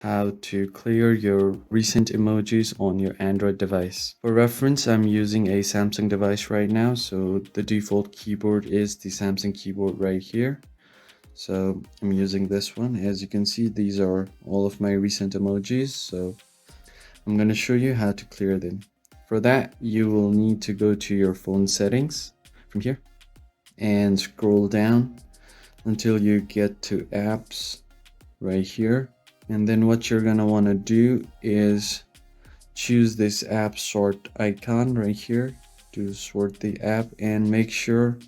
how to clear your recent emojis on your Android device. For reference, I'm using a Samsung device right now, so the default keyboard is the Samsung keyboard right here. So I'm using this one. As you can see, these are all of my recent emojis, so I'm going to show you how to clear them. For that, you will need to go to your phone settings from here and scroll down until you get to apps right here. And then what you're gonna want to do is choose this app sort icon right here to sort the app, and make sure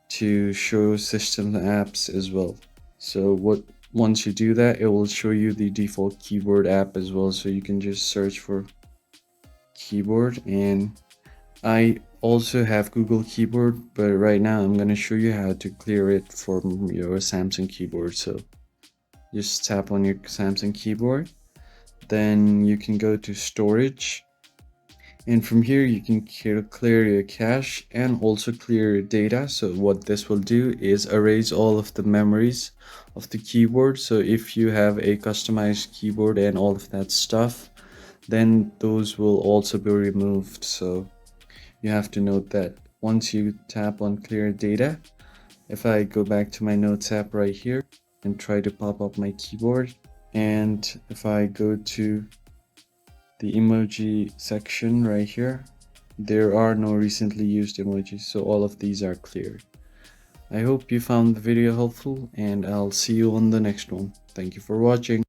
to show system apps as well. So once you do that, it will show you the default keyboard app as well, so you can just search for keyboard. And I also have Google Keyboard, but right now I'm going to show you how to clear it from your Samsung keyboard. So just tap on your Samsung keyboard, then you can go to storage, and from here you can clear your cache and also clear your data. So what this will do is erase all of the memories of the keyboard. So if you have a customized keyboard and all of that stuff, then those will also be removed. So you have to note that once you tap on clear data. If I go back to my notes app right here and try to pop up my keyboard, and if I go to the emoji section right here, there are no recently used emojis, so all of these are cleared. I hope you found the video helpful, and I'll see you on the next one. Thank you for watching.